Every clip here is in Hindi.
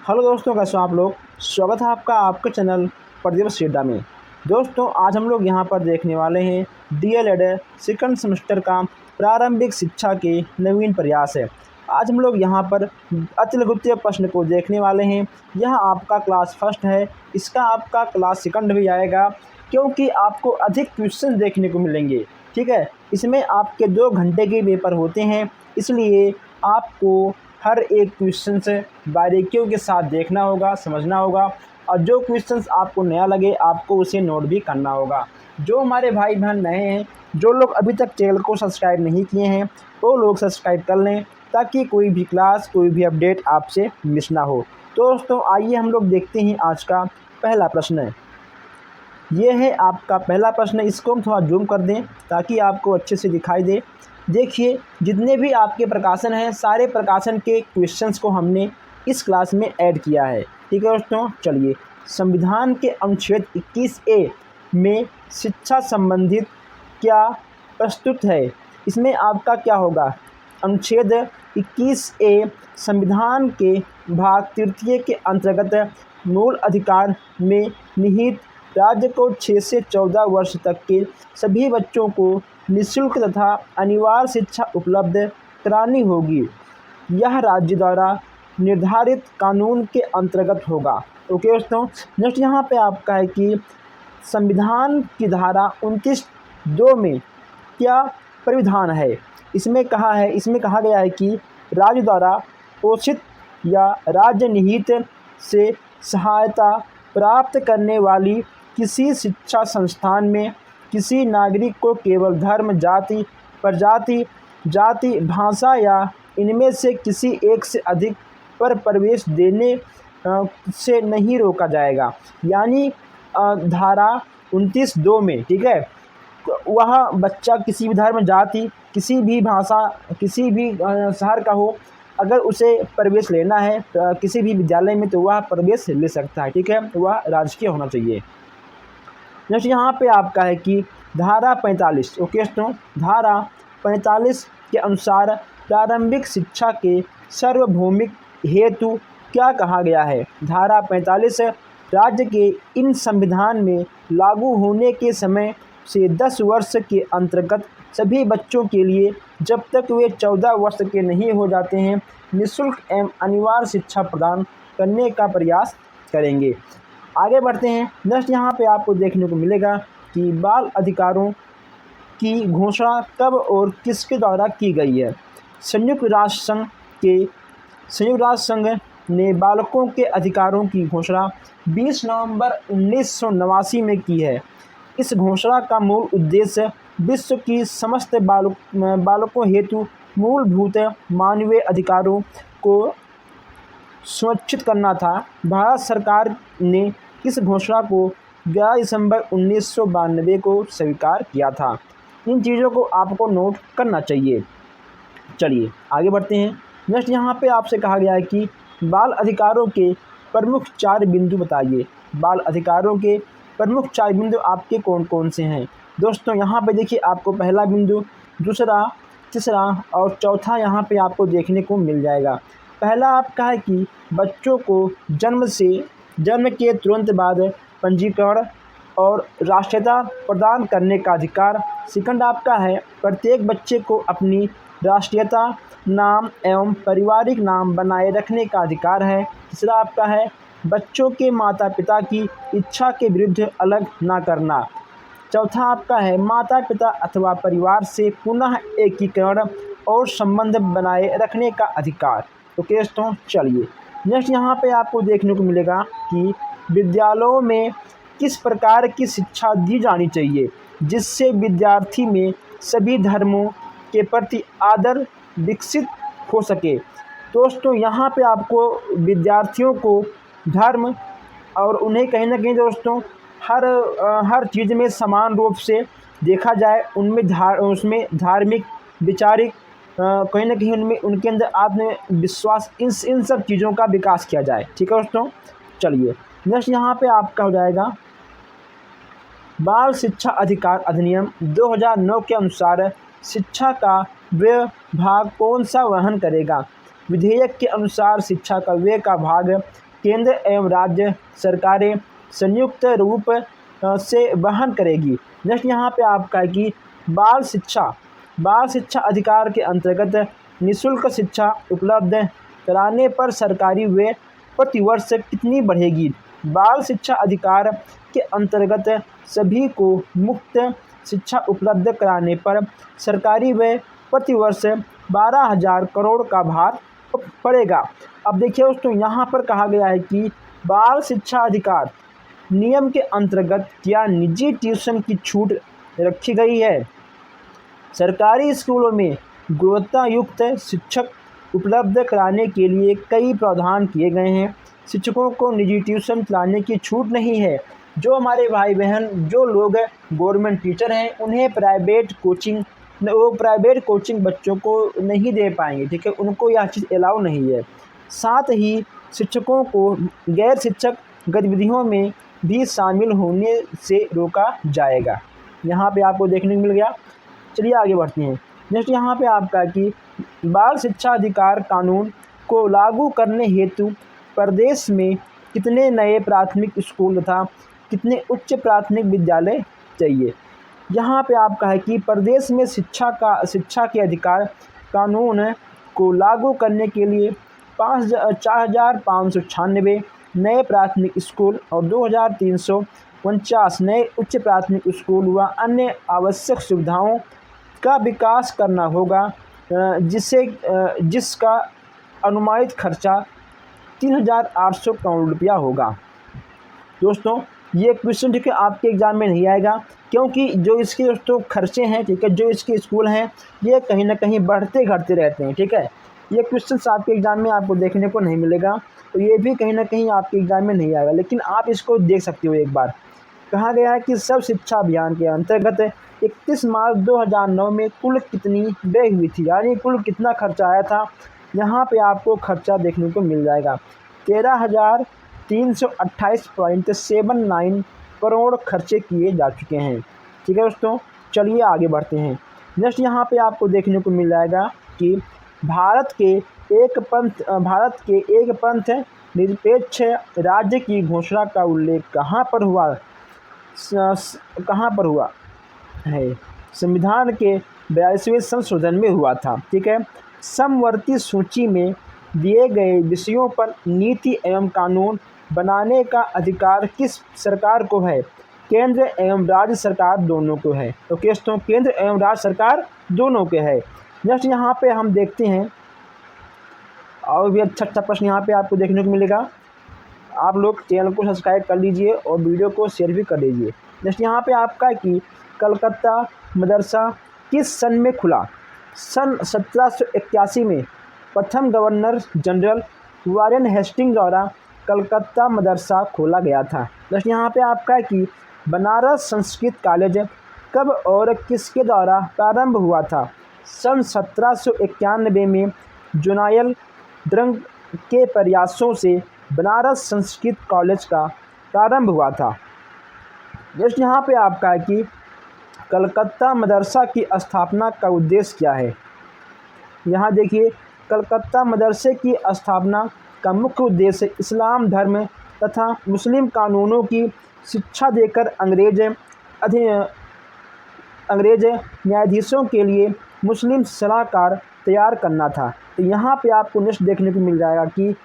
हेलो दोस्तों, कैसे हो आप लोग। स्वागत है आपका आपके चैनल प्रदीप सीडा में। दोस्तों, आज हम लोग यहाँ पर देखने वाले हैं डीएलएड सेकंड सेमेस्टर का प्रारंभिक शिक्षा के नवीन प्रयास है। आज हम लोग यहाँ पर अति लघुत्तम प्रश्न को देखने वाले हैं। यह आपका क्लास फर्स्ट है, इसका आपका क्लास सेकंड भी आएगा, क्योंकि आपको अधिक क्वेश्चन देखने को मिलेंगे। ठीक है, इसमें आपके 2 घंटे के पेपर होते हैं, इसलिए आपको हर एक क्वेश्चन से बारीकियों के साथ देखना होगा, समझना होगा, और जो क्वेश्चंस आपको नया लगे आपको उसे नोट भी करना होगा। जो हमारे भाई बहन नए हैं, जो लोग अभी तक चैनल को सब्सक्राइब नहीं किए हैं, वो लोग सब्सक्राइब कर लें, ताकि कोई भी क्लास, कोई भी अपडेट आपसे मिस ना हो। तो दोस्तों, आइए हम लोग देखते हैं आज का पहला प्रश्न। ये है आपका पहला प्रश्न। इसको हम थोड़ा जूम कर दें ताकि आपको अच्छे से दिखाई दे। देखिए, जितने भी आपके प्रकाशन हैं, सारे प्रकाशन के क्वेश्चंस को हमने इस क्लास में ऐड किया है। ठीक है दोस्तों, चलिए। संविधान के अनुच्छेद 21A में शिक्षा संबंधित क्या प्रस्तुत है। इसमें आपका क्या होगा, अनुच्छेद 21A संविधान के भाग 3 के अंतर्गत मूल अधिकार में निहित राज्य को 6 से 14 वर्ष तक के सभी बच्चों को निःशुल्क तथा अनिवार्य शिक्षा उपलब्ध करानी होगी। यह राज्य द्वारा निर्धारित कानून के अंतर्गत होगा। ओके दोस्तों, नेक्स्ट यहाँ पे आपका है कि संविधान की धारा 29(2) में क्या प्राविधान है। इसमें कहा गया है कि राज्य द्वारा पोषित या राज्य निहित से सहायता प्राप्त करने वाली किसी शिक्षा संस्थान में किसी नागरिक को केवल धर्म, जाति, प्रजाति, भाषा या इनमें से किसी एक से अधिक पर प्रवेश देने से नहीं रोका जाएगा। यानी धारा 29(2) में, ठीक है, वह बच्चा किसी भी धर्म, जाति, किसी भी भाषा, किसी भी शहर का हो, अगर उसे प्रवेश लेना है किसी भी विद्यालय में, तो वह प्रवेश ले सकता है। ठीक है, वह राजकीय होना चाहिए। नेक्स्ट यहाँ पे आपका है कि धारा 45। ओके दोस्तों, धारा 45 के अनुसार प्रारंभिक शिक्षा के सार्वभौमिक हेतु क्या कहा गया है। धारा 45 राज्य के इन संविधान में लागू होने के समय से 10 वर्ष के अंतर्गत सभी बच्चों के लिए, जब तक वे 14 वर्ष के नहीं हो जाते हैं, निःशुल्क एवं अनिवार्य शिक्षा प्रदान करने का प्रयास करेंगे। आगे बढ़ते हैं। नेक्स्ट यहाँ पे आपको देखने को मिलेगा कि बाल अधिकारों की घोषणा कब और किसके द्वारा की गई है। संयुक्त राष्ट्र संघ ने बालकों के अधिकारों की घोषणा 20 नवंबर 1989 में की है। इस घोषणा का मूल उद्देश्य विश्व की समस्त बालकों हेतु मूलभूत मानवीय अधिकारों को सुनिश्चित करना था। भारत सरकार ने इस घोषणा को 11 दिसंबर 1992 को स्वीकार किया था। इन चीज़ों को आपको नोट करना चाहिए। चलिए आगे बढ़ते हैं। नेक्स्ट यहाँ पे आपसे कहा गया है कि बाल अधिकारों के प्रमुख 4 बिंदु बताइए। बाल अधिकारों के प्रमुख 4 बिंदु आपके कौन कौन से हैं। दोस्तों, यहाँ पे देखिए, आपको पहला बिंदु, दूसरा, तीसरा और चौथा यहाँ पे आपको देखने को मिल जाएगा। पहला आपका है कि बच्चों को जन्म के तुरंत बाद पंजीकरण और राष्ट्रीयता प्रदान करने का अधिकार। सेकंड आपका है प्रत्येक बच्चे को अपनी राष्ट्रीयता, नाम एवं पारिवारिक नाम बनाए रखने का अधिकार है। तीसरा आपका है बच्चों के माता पिता की इच्छा के विरुद्ध अलग ना करना। चौथा आपका है माता पिता अथवा परिवार से पुनः एकीकरण और संबंध बनाए रखने का अधिकार। ओके दोस्तों, चलिए। नेक्स्ट यहाँ पे आपको देखने को मिलेगा कि विद्यालयों में किस प्रकार की शिक्षा दी जानी चाहिए जिससे विद्यार्थी में सभी धर्मों के प्रति आदर विकसित हो सके। दोस्तों, यहाँ पे आपको विद्यार्थियों को धर्म और उन्हें कहीं ना कहीं दोस्तों हर चीज़ में समान रूप से देखा जाए, उसमें धार्मिक, विचारिक, कहीं ना कहीं उनमें उनके अंदर आत्मविश्वास, इन सब चीज़ों का विकास किया जाए। ठीक है दोस्तों, चलिए। नेक्स्ट यहाँ पे आपका हो जाएगा बाल शिक्षा अधिकार अधिनियम 2009 के अनुसार शिक्षा का व्यय भाग कौन सा वहन करेगा। विधेयक के अनुसार शिक्षा का व्यय का भाग केंद्र एवं राज्य सरकारें संयुक्त रूप से वहन करेगी। नेक्स्ट यहाँ पे आपका है कि बाल शिक्षा अधिकार के अंतर्गत निःशुल्क शिक्षा उपलब्ध कराने पर सरकारी व्यय प्रतिवर्ष कितनी बढ़ेगी। बाल शिक्षा अधिकार के अंतर्गत सभी को मुफ्त शिक्षा उपलब्ध कराने पर सरकारी व्यय प्रतिवर्ष 12,000 करोड़ का भार पड़ेगा। अब देखिए दोस्तों, यहाँ पर कहा गया है कि बाल शिक्षा अधिकार नियम के अंतर्गत क्या निजी ट्यूशन की छूट रखी गई है। सरकारी स्कूलों में गुणवत्ता युक्त शिक्षक उपलब्ध कराने के लिए कई प्रावधान किए गए हैं। शिक्षकों को निजी ट्यूशन चलाने की छूट नहीं है। जो हमारे भाई बहन जो लोग गवर्नमेंट टीचर हैं उन्हें प्राइवेट कोचिंग बच्चों को नहीं दे पाएंगे, ठीक है, उनको यह चीज़ अलाउ नहीं है। साथ ही शिक्षकों को गैर शिक्षक गतिविधियों में भी शामिल होने से रोका जाएगा। यहाँ पे आपको देखने को मिल गया। चलिए आगे बढ़ते हैं। नेक्स्ट यहाँ पे आपका कि बाल शिक्षा अधिकार कानून को लागू करने हेतु प्रदेश में कितने नए प्राथमिक स्कूल तथा कितने उच्च प्राथमिक विद्यालय चाहिए। यहाँ पे आपका है कि प्रदेश में शिक्षा के अधिकार कानून को लागू करने के लिए 4,596 नए प्राथमिक स्कूल और 2,349 नए उच्च प्राथमिक स्कूल व अन्य आवश्यक सुविधाओं का विकास करना होगा, जिसका अनुमानित खर्चा 3,800 करोड़ रुपया होगा। दोस्तों ये क्वेश्चन, ठीक है, आपके एग्ज़ाम में नहीं आएगा, क्योंकि जो इसके दोस्तों खर्चे हैं, ठीक है, जो इसके स्कूल हैं ये कहीं ना कहीं बढ़ते घटते रहते हैं, ठीक है। ये क्वेश्चन आपके एग्ज़ाम में आपको देखने को नहीं मिलेगा, तो ये भी कहीं ना कहीं आपके एग्ज़ाम में नहीं आएगा, लेकिन आप इसको देख सकते हो एक बार। कहा गया है कि सर्व शिक्षा अभियान के अंतर्गत 31 मार्च 2009 में कुल कितनी व्यय हुई थी, यानी कुल कितना खर्चा आया था। यहाँ पे आपको खर्चा देखने को मिल जाएगा 13,328.79 करोड़ खर्चे किए जा चुके हैं, ठीक है दोस्तों। चलिए आगे बढ़ते हैं। नेक्स्ट यहाँ पे आपको देखने को मिल जाएगा कि भारत के एक पंथ निरपेक्ष राज्य की घोषणा का उल्लेख कहाँ पर हुआ है। संविधान के 42वें संशोधन में हुआ था, ठीक है। समवर्ती सूची में दिए गए विषयों पर नीति एवं कानून बनाने का अधिकार किस सरकार को है। केंद्र एवं राज्य सरकार दोनों को है। तो दोस्तों केंद्र एवं राज्य सरकार दोनों के है। नेक्स्ट यहाँ पे हम देखते हैं और भी अच्छा प्रश्न यहाँ पे आपको देखने को मिलेगा। आप लोग चैनल को सब्सक्राइब कर लीजिए और वीडियो को शेयर भी कर लीजिए। नेक्स्ट यहाँ पे आपका कि कलकत्ता मदरसा किस सन में खुला। सन 1781 में प्रथम गवर्नर जनरल वारेन हेस्टिंग द्वारा कलकत्ता मदरसा खोला गया था। नेक्स्ट यहाँ पे आपका कि बनारस संस्कृत कॉलेज कब और किसके द्वारा प्रारंभ हुआ था। सन 1791 में जुनायल ड्रंग के प्रयासों से बनारस संस्कृत कॉलेज का प्रारंभ हुआ था। नेक्स्ट यहाँ पे आपका है कि कलकत्ता मदरसा की स्थापना का उद्देश्य क्या है। यहाँ देखिए, कलकत्ता मदरसे की स्थापना का मुख्य उद्देश्य इस्लाम धर्म तथा मुस्लिम कानूनों की शिक्षा देकर अंग्रेज न्यायाधीशों के लिए मुस्लिम सलाहकार तैयार करना था। तो यहाँ पे आपको नेक्स्ट देखने को मिल जाएगा कि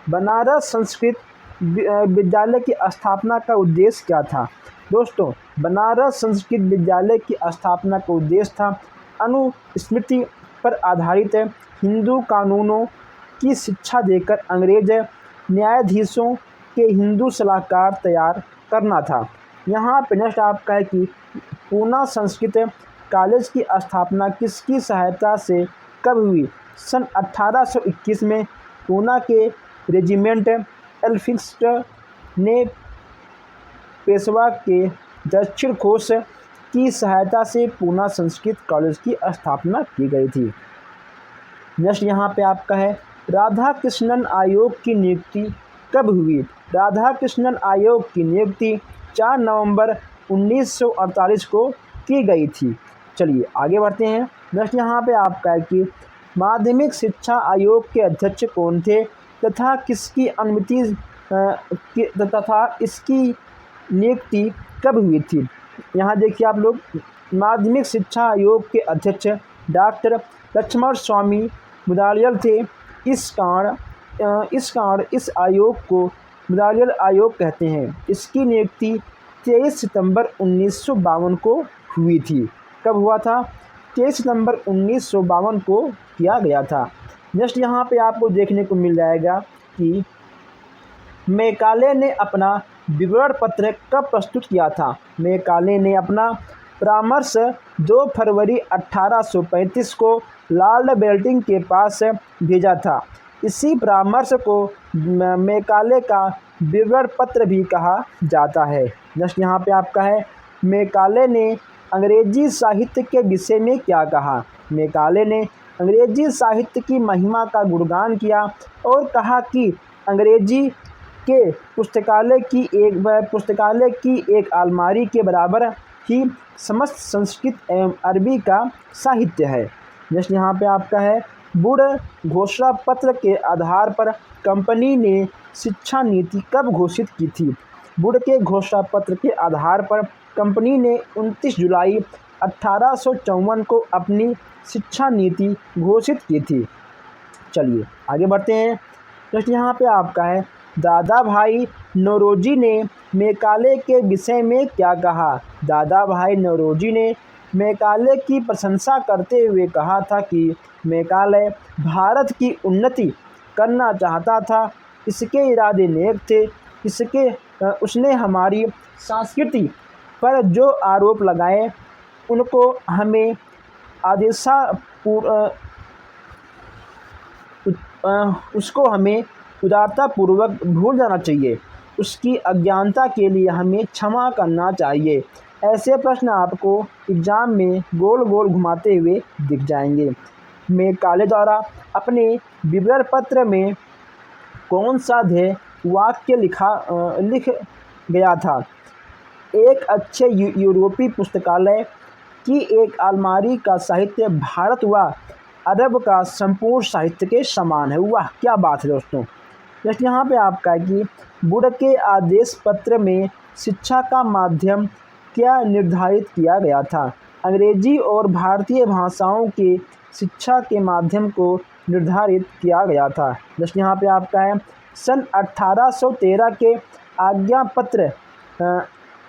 बनारस संस्कृत विद्यालय की स्थापना का उद्देश्य क्या था। दोस्तों बनारस संस्कृत विद्यालय की स्थापना का उद्देश्य था अनुस्मृति पर आधारित हिंदू कानूनों की शिक्षा देकर अंग्रेज न्यायाधीशों के हिंदू सलाहकार तैयार करना था। यहाँ पे नेक्स्ट आपका है कि पूना संस्कृत कॉलेज की स्थापना किसकी सहायता से कब हुई। सन 1821 में पूना के रेजिमेंट एल्फिंस्ट ने पेशवा के दक्षिण कोष की सहायता से पूना संस्कृत कॉलेज की स्थापना की गई थी। नेक्स्ट यहाँ पे आपका है राधा कृष्णन आयोग की नियुक्ति कब हुई। राधा कृष्णन आयोग की नियुक्ति 4 नवंबर 1948 को की गई थी। चलिए आगे बढ़ते हैं। नेक्स्ट यहाँ पे आपका है कि माध्यमिक शिक्षा आयोग के अध्यक्ष कौन थे तथा किसकी अनुमति तथा इसकी नियुक्ति कब हुई थी। यहाँ देखिए आप लोग, माध्यमिक शिक्षा आयोग के अध्यक्ष डॉक्टर लक्ष्मण स्वामी मुदलियार थे। इस आयोग को मुदलियार आयोग कहते हैं। इसकी नियुक्ति 23 सितंबर 1952 को हुई थी। कब हुआ था? 23 सितंबर 1952 को किया गया था। नेक्स्ट यहाँ पे आपको देखने को मिल जाएगा कि मैकाले ने अपना विवरण पत्र कब प्रस्तुत किया था। मैकाले ने अपना परामर्श 2 फरवरी 1835 को लॉर्ड बेल्टिंग के पास भेजा था। इसी परामर्श को मैकाले का विवरण पत्र भी कहा जाता है। नेक्स्ट यहाँ पे आपका है, मैकाले ने अंग्रेजी साहित्य के विषय में क्या कहा। मैकाले ने अंग्रेजी साहित्य की महिमा का गुणगान किया और कहा कि अंग्रेजी के पुस्तकालय की एक अलमारी के बराबर ही समस्त संस्कृत एवं अरबी का साहित्य है। नेक्स्ट यहाँ पे आपका है, वुड घोषणा पत्र के आधार पर कंपनी ने शिक्षा नीति कब घोषित की थी। वुड के घोषणा पत्र के आधार पर कंपनी ने 29 जुलाई 1854 को अपनी शिक्षा नीति घोषित की थी। चलिए आगे बढ़ते हैं। नेक्स्ट यहाँ पे आपका है, दादा भाई नौरोजी ने मैकाले के विषय में क्या कहा। दादा भाई नौरोजी ने मैकाले की प्रशंसा करते हुए कहा था कि मैकाले भारत की उन्नति करना चाहता था। इसके इरादे नेक थे। उसने हमारी संस्कृति पर जो आरोप लगाए उनको हमें उसको हमें उदारतापूर्वक भूल जाना चाहिए। उसकी अज्ञानता के लिए हमें क्षमा करना चाहिए। ऐसे प्रश्न आपको एग्ज़ाम में गोल गोल घुमाते हुए दिख जाएंगे। मैकाले द्वारा अपने विवरण पत्र में कौन सा ध्येय वाक्य लिख गया था। एक अच्छे यूरोपीय पुस्तकालय की एक अलमारी का साहित्य भारत व अरब का संपूर्ण साहित्य के समान है। वाह क्या बात है दोस्तों। नेक्स्ट यहाँ पे आपका है कि वुड के आदेश पत्र में शिक्षा का माध्यम क्या निर्धारित किया गया था। अंग्रेजी और भारतीय भाषाओं के शिक्षा के माध्यम को निर्धारित किया गया था। नेक्स्ट यहाँ पे आपका है, सन 1813 के आज्ञा पत्र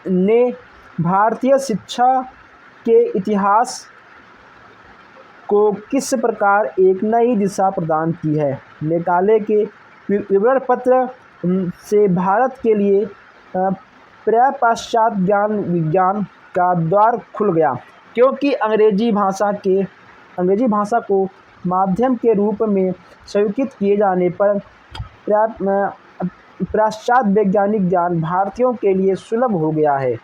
ने भारतीय शिक्षा के इतिहास को किस प्रकार एक नई दिशा प्रदान की है। मैकाले के विवरण पत्र से भारत के लिए पाश्चात्य ज्ञान विज्ञान का द्वार खुल गया, क्योंकि अंग्रेजी भाषा को माध्यम के रूप में स्वीकृत किए जाने पर पाश्चात्य वैज्ञानिक ज्ञान भारतीयों के लिए सुलभ हो गया है।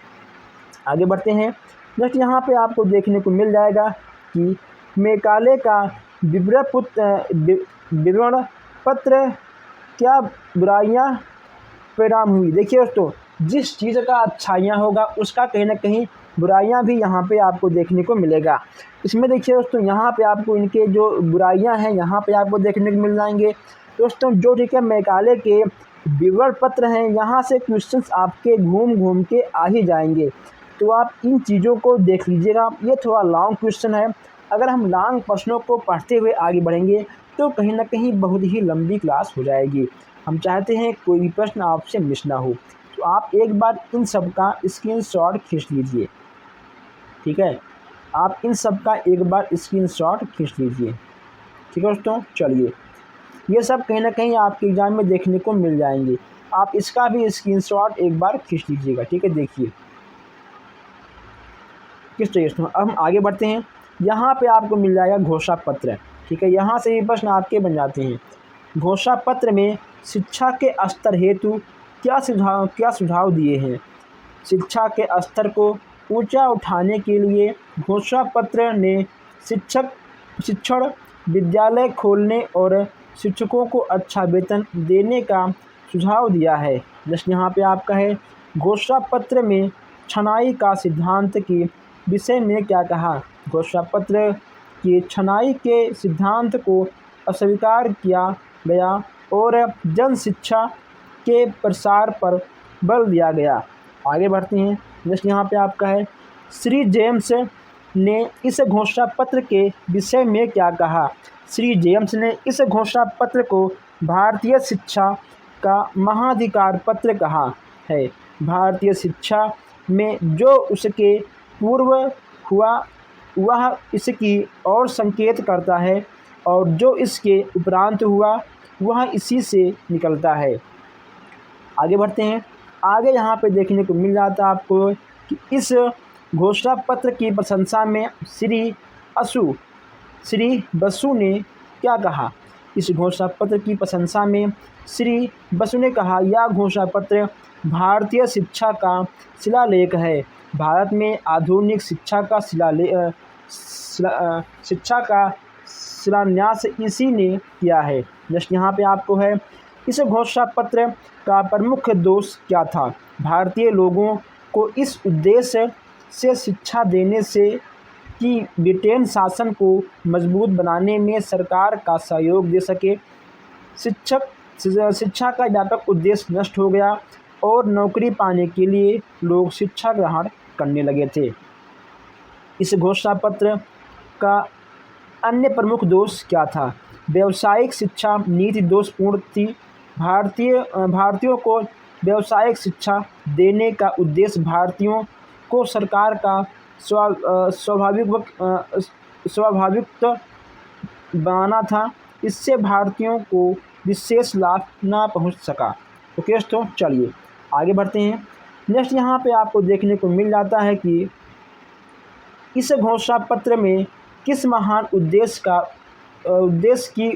आगे बढ़ते हैं। नेक्स्ट यहाँ पे आपको देखने को मिल जाएगा कि मैकाले का विवरण पत्र क्या बुराइयां परिणाम हुई। देखिए दोस्तों, जिस चीज़ का अच्छाइयाँ होगा उसका कहीं ना कहीं बुराइयां भी यहाँ पे आपको देखने को मिलेगा। इसमें देखिए दोस्तों, यहाँ पे आपको इनके जो बुराइयां हैं यहाँ पे आपको देखने को मिल जाएंगे। दोस्तों जो ठीक है मैकाले के विवरण पत्र हैं, यहाँ से क्वेश्चंस आपके घूम घूम के आ ही जाएंगे, तो आप इन चीज़ों को देख लीजिएगा। ये थोड़ा लॉन्ग क्वेश्चन है। अगर हम लॉन्ग प्रश्नों को पढ़ते हुए आगे बढ़ेंगे तो कहीं ना कहीं बहुत ही लंबी क्लास हो जाएगी। हम चाहते हैं कोई भी प्रश्न आपसे मिस ना हो, तो आप एक बार इन सब का स्क्रीनशॉट खींच लीजिए। ठीक है, आप इन सब का एक बार स्क्रीनशॉट खींच लीजिए। ठीक है दोस्तों, चलिए ये सब कहीं ना कहीं आपके एग्ज़ाम में देखने को मिल जाएंगे। आप इसका भी स्क्रीनशॉट एक बार खींच लीजिएगा। ठीक है, देखिए किस तरीके से। अब हम आगे बढ़ते हैं। यहाँ पे आपको मिल जाएगा घोषणा पत्र। ठीक है, यहाँ से भी प्रश्न आपके बन जाते हैं। घोषणा पत्र में शिक्षा के स्तर हेतु क्या सुझाव दिए हैं। शिक्षा के स्तर को ऊंचा उठाने के लिए घोषणा पत्र ने शिक्षण विद्यालय खोलने और शिक्षकों को अच्छा वेतन देने का सुझाव दिया है। जैसे यहाँ पे आपका है, घोषणा पत्र में छनाई का सिद्धांत के विषय में क्या कहा। घोषणा पत्र के छनाई के सिद्धांत को अस्वीकार किया गया और जन शिक्षा के प्रसार पर बल दिया गया। आगे बढ़ते हैं। नेक्स्ट यहाँ पे आपका है, श्री जेम्स ने इस घोषणा पत्र के विषय में क्या कहा? श्री जेम्स ने इस घोषणा पत्र को भारतीय शिक्षा का महाधिकार पत्र कहा है। भारतीय शिक्षा में जो उसके पूर्व हुआ वह इसकी ओर संकेत करता है और जो इसके उपरांत हुआ वह इसी से निकलता है। आगे बढ़ते हैं। आगे यहाँ पे देखने को मिल जाता है आपको कि इस घोषणा पत्र की प्रशंसा में श्री बसु ने क्या कहा? इस घोषणा पत्र की प्रशंसा में श्री बसु ने कहा, यह घोषणा पत्र भारतीय शिक्षा का शिलालेख है। भारत में आधुनिक शिक्षा का शिलान्यास इसी ने किया है। जस्ट यहाँ पे आपको है, इस घोषणा पत्र का प्रमुख दोष क्या था? भारतीय लोगों को इस उद्देश्य से शिक्षा देने से कि ब्रिटेन शासन को मजबूत बनाने में सरकार का सहयोग दे सके। शिक्षा का व्यापक उद्देश्य नष्ट हो गया और नौकरी पाने के लिए लोग शिक्षा ग्रहण करने लगे थे। इस घोषणा पत्र का अन्य प्रमुख दोष क्या था? व्यावसायिक शिक्षा नीति दोषपूर्ण थी। भारतीयों को व्यावसायिक शिक्षा देने का उद्देश्य भारतीयों को सरकार का स्वाभाविक बनाना था। इससे भारतीयों को विशेष लाभ ना पहुंच सका। ओके दोस्तों, चलिए आगे बढ़ते हैं। नेक्स्ट यहाँ पे आपको देखने को मिल जाता है कि इस घोषणा पत्र में किस महान उद्देश्य की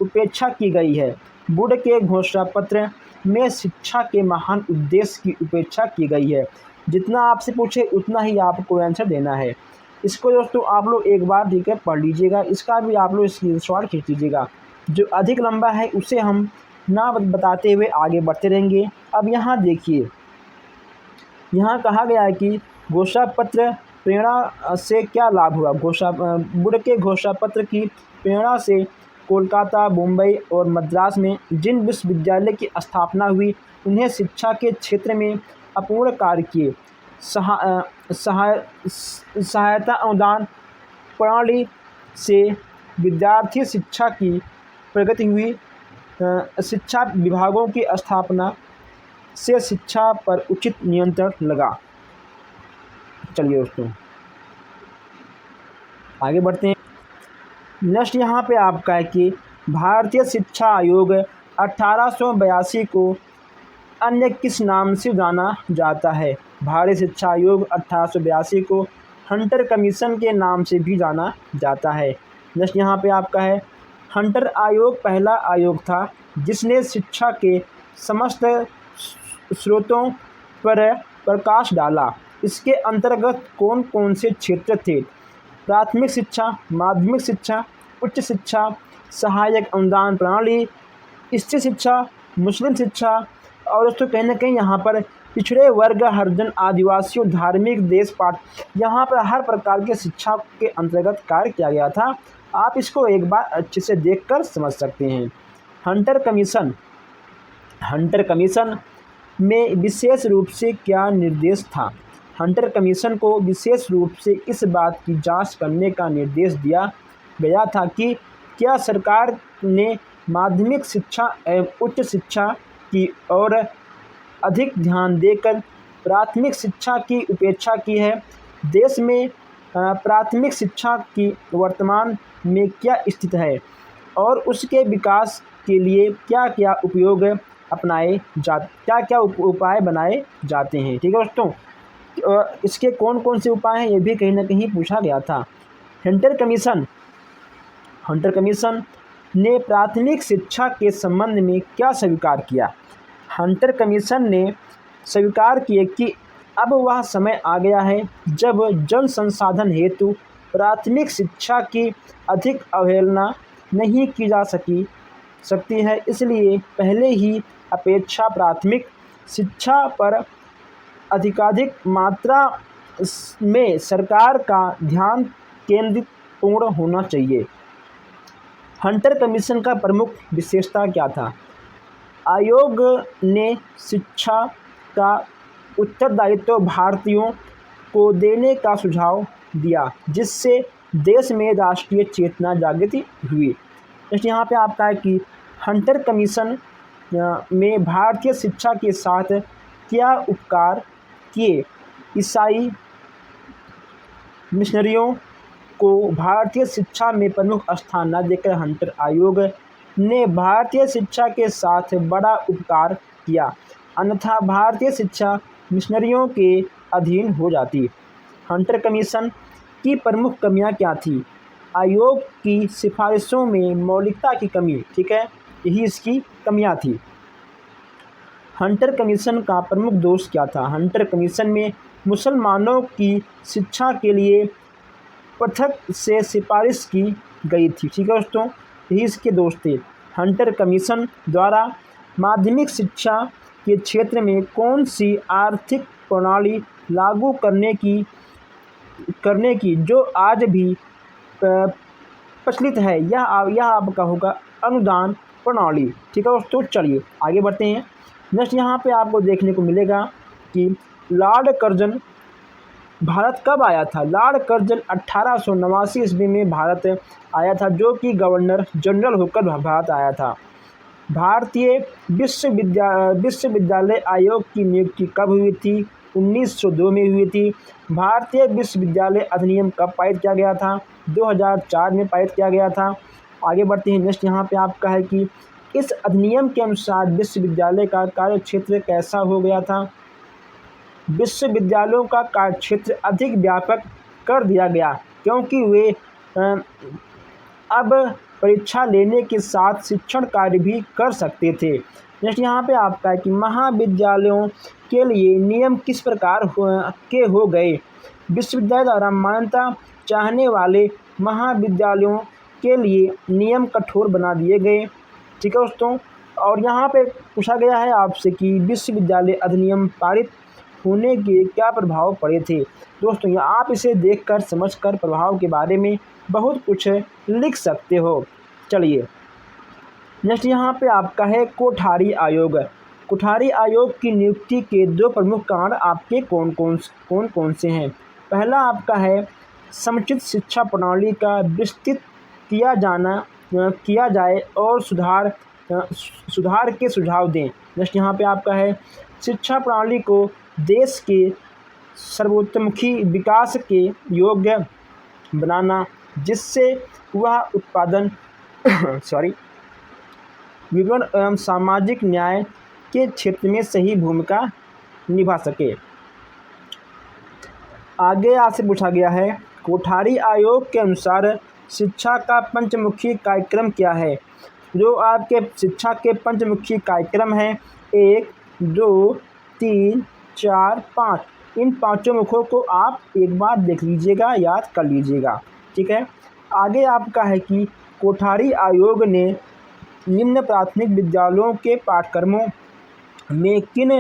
उपेक्षा की गई है? वुड के घोषणा पत्र में शिक्षा के महान उद्देश्य की उपेक्षा की गई है। जितना आपसे पूछे उतना ही आपको आंसर देना है। इसको दोस्तों आप लोग एक बार ठीक है पढ़ लीजिएगा, इसका भी आप लोग स्क्रीनशॉट खींच लीजिएगा। जो अधिक लंबा है उसे हम ना बताते हुए आगे बढ़ते रहेंगे। अब यहाँ देखिए, यहाँ कहा गया है कि घोषणा पत्र प्रेरणा से क्या लाभ हुआ? वुड के घोषणा पत्र की प्रेरणा से कोलकाता, मुंबई और मद्रास में जिन विश्वविद्यालय की स्थापना हुई उन्हें शिक्षा के क्षेत्र में अपूर्ण कार्य किए। सहायता अनुदान प्रणाली से विद्यार्थी शिक्षा की प्रगति हुई। शिक्षा विभागों की स्थापना से शिक्षा पर उचित नियंत्रण लगा। चलिए दोस्तों आगे बढ़ते हैं। नेक्स्ट यहाँ पे आपका है कि भारतीय शिक्षा आयोग 1882 को अन्य किस नाम से जाना जाता है? भारतीय शिक्षा आयोग 1882 को हंटर कमीशन के नाम से भी जाना जाता है। नेक्स्ट यहाँ पे आपका है, हंटर आयोग पहला आयोग था जिसने शिक्षा के समस्त स्रोतों पर प्रकाश डाला। इसके अंतर्गत कौन कौन से क्षेत्र थे? प्राथमिक शिक्षा, माध्यमिक शिक्षा, उच्च शिक्षा, सहायक अनुदान प्रणाली, स्त्री शिक्षा, मुस्लिम शिक्षा और दोस्तों कहीं ना कहीं यहाँ पर पिछड़े वर्ग, हरिजन, आदिवासियों, धार्मिक, देश पाठ, यहाँ पर हर प्रकार के शिक्षा के अंतर्गत कार्य किया गया था। आप इसको एक बार अच्छे से देखकर समझ सकते हैं। हंटर कमीशन में विशेष रूप से क्या निर्देश था? हंटर कमीशन को विशेष रूप से इस बात की जांच करने का निर्देश दिया गया था कि क्या सरकार ने माध्यमिक शिक्षा एवं उच्च शिक्षा की ओर अधिक ध्यान देकर प्राथमिक शिक्षा की उपेक्षा की है। देश में प्राथमिक शिक्षा की वर्तमान में क्या स्थिति है और उसके विकास के लिए क्या क्या उपाय बनाए जाते हैं। ठीक है दोस्तों, इसके कौन कौन से उपाय हैं ये भी कहीं ना कहीं पूछा गया था। हंटर कमीशन ने प्राथमिक शिक्षा के संबंध में क्या स्वीकार किया? हंटर कमीशन ने स्वीकार किए कि अब वह समय आ गया है जब जन संसाधन हेतु प्राथमिक शिक्षा की अधिक अवहेलना नहीं की जा सकती है, इसलिए पहले ही अपेक्षा प्राथमिक शिक्षा पर अधिकाधिक मात्रा में सरकार का ध्यान केंद्रित पूर्ण होना चाहिए। हंटर कमीशन का प्रमुख विशेषता क्या था? आयोग ने शिक्षा का उत्तरदायित्व भारतीयों को देने का सुझाव दिया, जिससे देश में राष्ट्रीय चेतना जागृति हुई। नेक्स्ट यहाँ पे आपका है कि हंटर कमीशन में भारतीय शिक्षा के साथ क्या उपकार किए। ईसाई मिशनरियों को भारतीय शिक्षा में प्रमुख स्थान न देकर हंटर आयोग ने भारतीय शिक्षा के साथ बड़ा उपकार किया, अन्यथा भारतीय शिक्षा मिशनरियों के अधीन हो जाती। हंटर कमीशन की प्रमुख कमियां क्या थी। आयोग की सिफारिशों में मौलिकता की कमी, ठीक है, यही इसकी कमियां थी। हंटर कमीशन का प्रमुख दोष क्या था। हंटर कमीशन में मुसलमानों की शिक्षा के लिए पृथक से सिफारिश की गई थी, ठीक है दोस्तों, यही इसके दोष थे। हंटर कमीशन द्वारा माध्यमिक शिक्षा के क्षेत्र में कौन सी आर्थिक प्रणाली लागू करने की जो आज भी प्रचलित है, यह आपका होगा अनुदान प्रणाली, ठीक है दोस्तों। चलिए आगे बढ़ते हैं। नेक्स्ट यहाँ पे आपको देखने को मिलेगा कि लॉर्ड कर्जन भारत कब आया था। लॉर्ड कर्जन 1889 ईस्वी में भारत आया था, जो कि गवर्नर जनरल होकर भारत आया था। भारतीय विश्वविद्यालय आयोग की नियुक्ति कब हुई थी। 1902 में हुई थी। भारतीय विश्वविद्यालय अधिनियम कब पारित किया गया था। 2004 में पारित किया गया था। आगे बढ़ते हैं। नेक्स्ट यहाँ पे आपका है कि इस अधिनियम के अनुसार विश्वविद्यालय का कार्यक्षेत्र कैसा हो गया था। विश्वविद्यालयों का कार्यक्षेत्र अधिक व्यापक कर दिया गया, क्योंकि वे अब परीक्षा लेने के साथ शिक्षण कार्य भी कर सकते थे। नेक्स्ट यहाँ पे आपका है कि महाविद्यालयों के लिए नियम किस प्रकार के हो गए। विश्वविद्यालय द्वारा मान्यता चाहने वाले महाविद्यालयों के लिए नियम कठोर बना दिए गए, ठीक है दोस्तों। और यहाँ पे पूछा गया है आपसे कि विश्वविद्यालय अधिनियम पारित होने के क्या प्रभाव पड़े थे। दोस्तों आप इसे देखकर समझकर प्रभाव के बारे में बहुत कुछ लिख सकते हो। चलिए नेक्स्ट यहाँ पे आपका है कोठारी आयोग। कोठारी आयोग की नियुक्ति के दो प्रमुख कारण आपके कौन कौन से हैं। पहला आपका है समुचित शिक्षा प्रणाली का विस्तृत किया जाए और सुधार के सुझाव दें। नेक्स्ट यहाँ पे आपका है शिक्षा प्रणाली को देश के सर्वतोमुखी विकास के योग्य बनाना, जिससे वह उत्पादन विपणन एवं सामाजिक न्याय के क्षेत्र में सही भूमिका निभा सके। आगे आपसे पूछा गया है कोठारी आयोग के अनुसार शिक्षा का पंचमुखी कार्यक्रम क्या है। जो आपके शिक्षा के पंचमुखी कार्यक्रम हैं 1, 2, 3, 4, 5, इन पांचों मुखों को आप एक बार देख लीजिएगा, याद कर लीजिएगा, ठीक है। आगे आपका है कि कोठारी आयोग ने निम्न प्राथमिक विद्यालयों के पाठ्यक्रमों में किन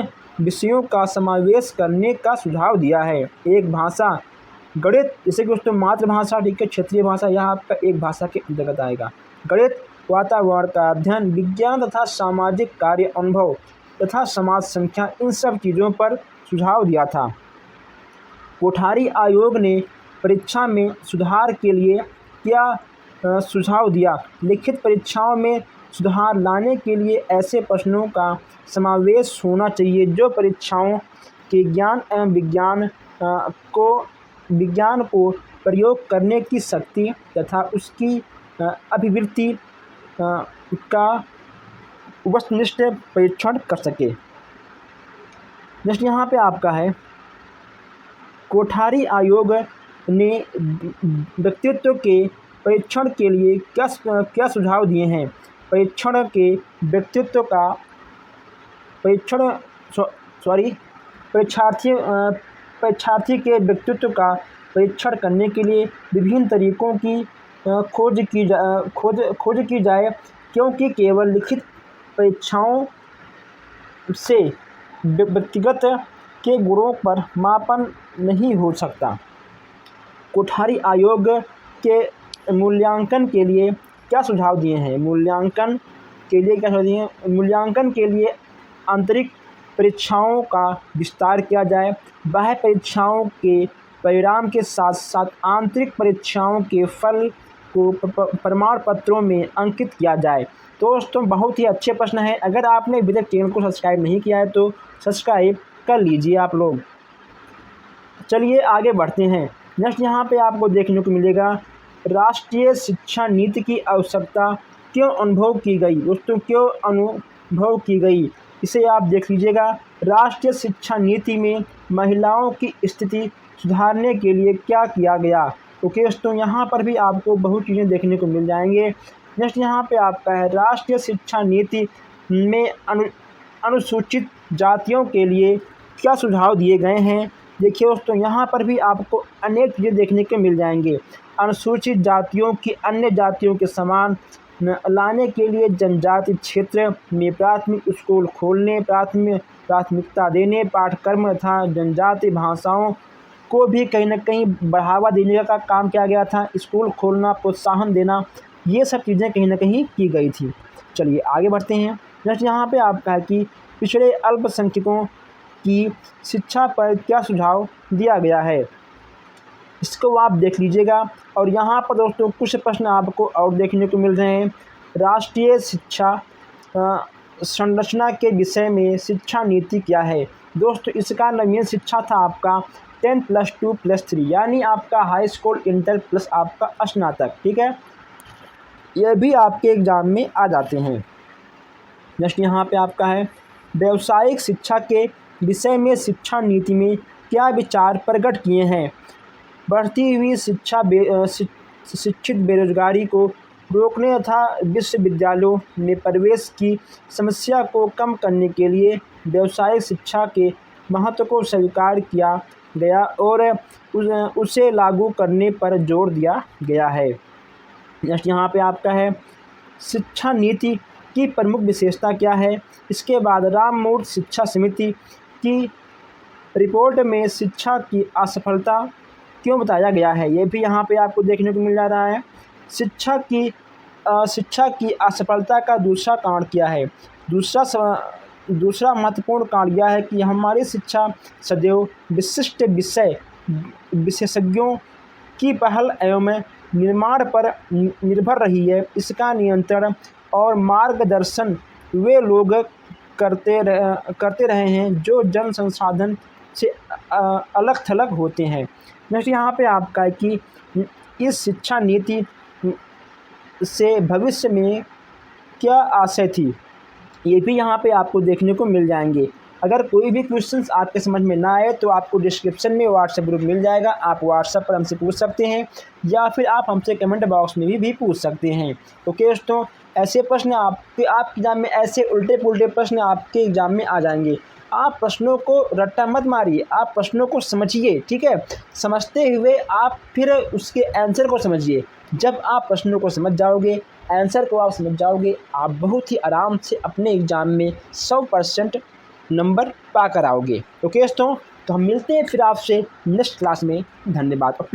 विषयों का समावेश करने का सुझाव दिया है। एक भाषा, गणित, जैसे कि दोस्तों मातृभाषा, ठीक है, क्षेत्रीय भाषा, यह आपका एक भाषा के अंतर्गत आएगा। गणित, वातावरण का अध्ययन, विज्ञान तथा सामाजिक कार्य, अनुभव तथा समाज संख्या, इन सब चीज़ों पर सुझाव दिया था। कोठारी आयोग ने परीक्षा में सुधार के लिए क्या सुझाव दिया। लिखित परीक्षाओं में सुधार लाने के लिए ऐसे प्रश्नों का समावेश होना चाहिए जो परीक्षाओं के ज्ञान एवं विज्ञान को प्रयोग करने की शक्ति तथा उसकी अभिवृद्धि का वस्तुनिष्ठ परीक्षण कर सके। नेक्स्ट यहाँ पे आपका है कोठारी आयोग ने व्यक्तित्व के परीक्षण के लिए क्या सुझाव दिए हैं। परीक्षार्थी के व्यक्तित्व का परीक्षण करने के लिए विभिन्न तरीकों की खोज की जाए, क्योंकि केवल लिखित परीक्षाओं से व्यक्तिगत के गुणों पर मापन नहीं हो सकता। कोठारी आयोग के मूल्यांकन के लिए क्या सुझाव दिए हैं। मूल्यांकन के लिए क्या होती है, मूल्यांकन के लिए आंतरिक परीक्षाओं का विस्तार किया जाए। बाह्य परीक्षाओं के परिणाम के साथ साथ आंतरिक परीक्षाओं के फल को प्रमाण पत्रों में अंकित किया जाए। दोस्तों बहुत ही अच्छे प्रश्न हैं। अगर आपने अभी तक चैनल को सब्सक्राइब नहीं किया है तो सब्सक्राइब कर लीजिए आप लोग। चलिए आगे बढ़ते हैं। नेक्स्ट यहाँ पे आपको देखने को मिलेगा राष्ट्रीय शिक्षा नीति की आवश्यकता क्यों अनुभव की गई। दोस्तों क्यों अनुभव की गई, इसे आप देख लीजिएगा। राष्ट्रीय शिक्षा नीति में महिलाओं की स्थिति सुधारने के लिए क्या किया गया। ओके दोस्तों, यहाँ पर भी आपको बहुत चीज़ें देखने को मिल जाएंगे। नेक्स्ट यहाँ पे आपका है राष्ट्रीय शिक्षा नीति में अनुसूचित जातियों के लिए क्या सुझाव दिए गए हैं। देखिए दोस्तों, यहाँ पर भी आपको अनेक चीज़ें देखने को मिल जाएंगे। अनुसूचित जातियों की अन्य जातियों के समान लाने के लिए जनजाति क्षेत्र में प्राथमिक स्कूल खोलने, प्राथमिकता देने, पाठ्यक्रम तथा जनजाति भाषाओं को भी कहीं न कहीं बढ़ावा देने का काम किया गया था। स्कूल खोलना, प्रोत्साहन देना, ये सब चीज़ें कहीं न कहीं की गई थी। चलिए आगे बढ़ते हैं। नेक्स्ट यहाँ पे आपका है कि पिछड़े अल्पसंख्यकों की शिक्षा पर क्या सुझाव दिया गया है, इसको आप देख लीजिएगा। और यहाँ पर दोस्तों कुछ प्रश्न आपको और देखने को मिल रहे हैं। राष्ट्रीय शिक्षा संरचना के विषय में शिक्षा नीति क्या है। दोस्तों इसका नवीन शिक्षा था आपका 10+2+3, यानी आपका हाई स्कूल, इंटर प्लस आपका स्नातक। ठीक है, यह भी आपके एग्ज़ाम में आ जाते हैं। नेक्स्ट यहाँ पे आपका है व्यावसायिक शिक्षा के विषय में शिक्षा नीति में क्या विचार प्रकट किए हैं। बढ़ती हुई शिक्षित बेरोजगारी को रोकने तथा विश्वविद्यालयों में प्रवेश की समस्या को कम करने के लिए व्यावसायिक शिक्षा के महत्व को स्वीकार किया गया और उसे लागू करने पर जोर दिया गया है। नेक्स्ट यहाँ पे आपका है शिक्षा नीति की प्रमुख विशेषता क्या है। इसके बाद राममूर्ति शिक्षा समिति की रिपोर्ट में शिक्षा की असफलता क्यों बताया गया है, ये भी यहाँ पे आपको देखने को मिल जा रहा है। शिक्षा की असफलता का दूसरा कारण क्या है। दूसरा महत्वपूर्ण कारण यह है कि हमारी शिक्षा सदैव विशिष्ट विशेषज्ञों की पहल एवं निर्माण पर निर्भर रही है। इसका नियंत्रण और मार्गदर्शन वे लोग करते रहे हैं जो जन संसाधन से अलग थलग होते हैं। नेक्स्ट यहाँ पे आपका है कि इस शिक्षा नीति से भविष्य में क्या आशय थी, ये भी यहाँ पे आपको देखने को मिल जाएंगे। अगर कोई भी क्वेश्चंस आपके समझ में ना आए तो आपको डिस्क्रिप्शन में व्हाट्सएप ग्रुप मिल जाएगा, आप व्हाट्सएप पर हमसे पूछ सकते हैं या फिर आप हमसे कमेंट बॉक्स में भी पूछ सकते हैं। ओके दोस्तों, ऐसे प्रश्न आपके एग्ज़ाम में, ऐसे उल्टे पुल्टे प्रश्न आपके एग्ज़ाम में आ जाएंगे। आप प्रश्नों को रट्टा मत मारिए, आप प्रश्नों को समझिए। ठीक है, समझते हुए आप फिर उसके आंसर को समझिए। जब आप प्रश्नों को समझ जाओगे, आंसर को आप समझ जाओगे, आप बहुत ही आराम से अपने एग्ज़ाम में 100% नंबर पा कर आओगे। ओके दोस्तों, तो हम मिलते हैं फिर आपसे नेक्स्ट क्लास में। धन्यवाद।